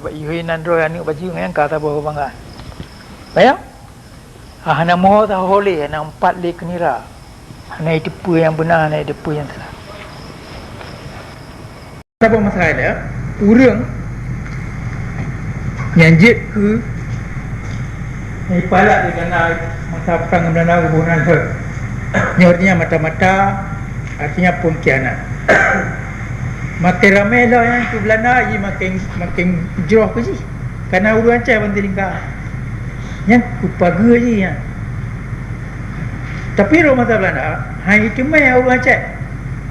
Ihoy nandro ani baju ngan kata bawa bangga. Bayang? Hana moho ta hole hana empat le kenira. Hana itu yang benar, hana itu yang salah. Apa masalah dia? Urang yang jet ke ni palak di kana masa perang Belanda hubungan her. Ni artinya mata-mata, artinya pengkhianat. Makin ramai lah yang ke Belanda je makin jauh ke sih. Karena urang cai bantu lingkar. Yang kupaga je yang. Tapi rumah mata Belanda, hai itu mai urang cai.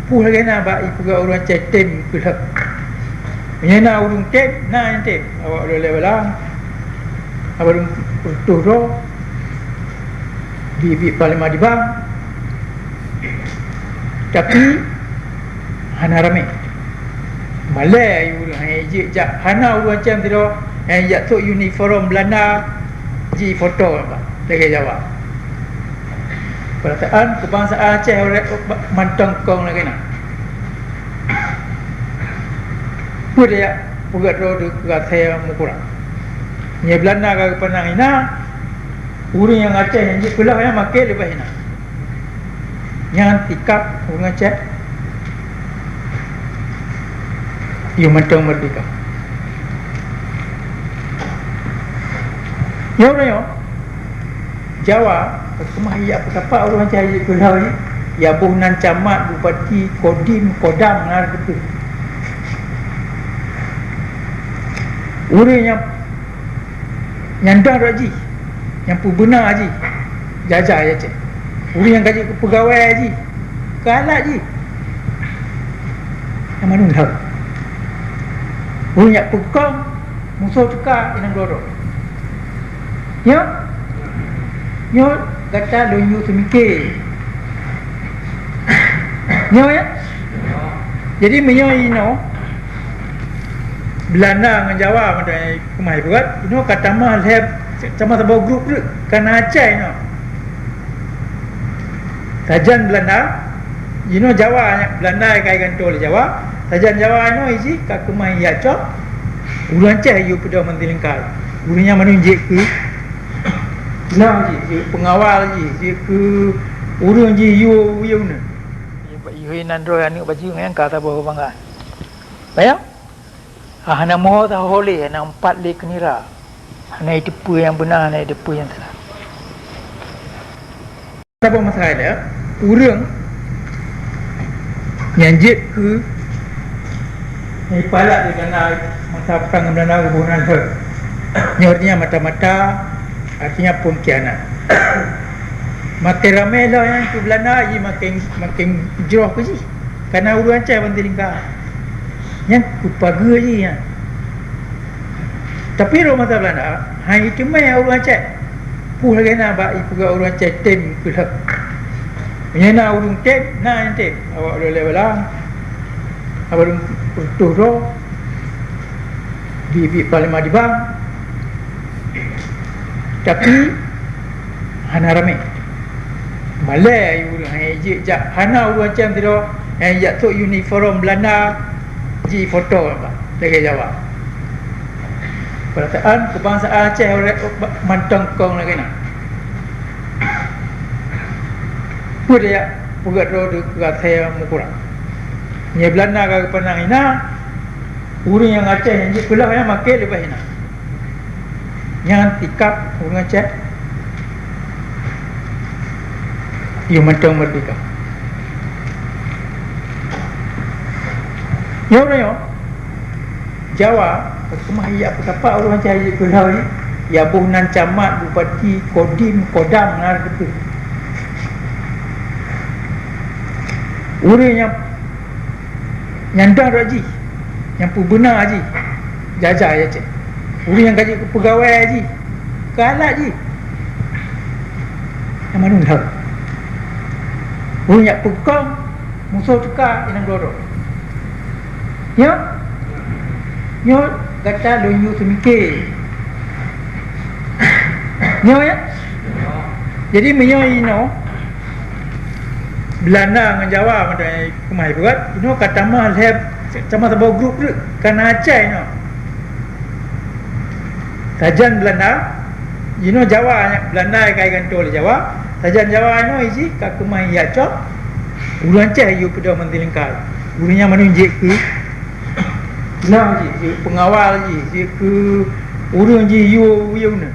Puh lagi nak bak ipu ga urang cai tem kelak. Menyana urang tem, na yang tem. Awak boleh belang. Abang tuh roh di Parlimen di bang. Tapi hana ramai. Malay urang hai je jak hana urang macam tu yang jatuh uniform Belanda ji foto apa dekat Jawa. Perkataan kebangsaan Aceh orang mantang kong lagi nak. Pun dia buat roh dekat saya mukura. Ni Belanda ke penang ina urang yang Aceh yang ji pulau yang makai lebih ina. Yang tikap urang Aceh ia mantang merdeka. Ya orang yo Jawa kemah ia apa orang cari pulau ni ya buhnan camat bupati kodim kodam nar betul. Urang yang nyandang haji yang benar haji jajah ya cik. Urang yang gaji pegawai haji kalah haji. Yang mana tahu? Punya pekong musuh cekak inang dorok. Ya? Ya kata lonyu semikir. Ya. Jadi menyo ino Belanda dengan Jawa macam kemai berat, ino kata mah lab sama sebuah grup tu kan Aceh ino. Sajan Belanda, ino Jawa Belanda kai gantol Jawa. Sajan Jawa ino isi ka kemai ya cok. Urang Aceh you pada mentilingkal. Urangnya menunjuk ke lah je pengawal je ke urang je you ni. Ihoy nandro ani baju ngan kata bawa bangga. Bayang? Hana moho ta hole hana empat le kenira. Hana itu yang benar, hana itu yang salah. Apa masalah dia? Urang yang jet ke ni palak di kana masa perang Belanda hubungan her. Ni artinya mata-mata, artinya pengkhianat. Makin ramai lah yang ke Belanda je makin jauh ke sih. Karena urang cai bantu lingkar. Yang kupaga je yang. Tapi rumah mata Belanda, hai itu mai urang cai. Puh lagi nak bak ipu ga urang cai tem kelak. Menyana urang tem, na yang tem. Awak boleh belang. Abang tuh roh di Parlimen di bang. Tapi hana ramai. Malay urang hai je jak hana urang macam tu yang jatuh uniform Belanda ji foto apa dekat Jawa. Perkataan kebangsaan Aceh orang mantang kong lagi nak. Pun dia buat roh dekat saya mukura. Ni Belanda ke penang ina urang yang Aceh yang ji pulau yang makai lebih ina. Yang tikap urang Aceh ia mantang merdeka. Ya orang yo Jawa kemah ia apa orang cari pulau ni ya buhnan camat bupati kodim kodam nar betul. Urang yang nyandang haji yang benar haji jajah ya cik. Urang yang gaji pegawai haji kalah haji. Yang mana tahu? Punya pekong musuh cekak inang dorok. Ya? Ya kata lonyu semikir. Ya. Jadi menyo ino Belanda dengan Jawa macam kemai berat, ino kata mah lab sama sebuah grup tu kan Aceh ino. Tajan Belanda Jawa Belanda kai gantul Jawa tajan Jawa isi kakemai ya cok uruan ceh yu pada mentilingkai urunya menunjuk ke nah ji pengawal ji ke urun ji yu na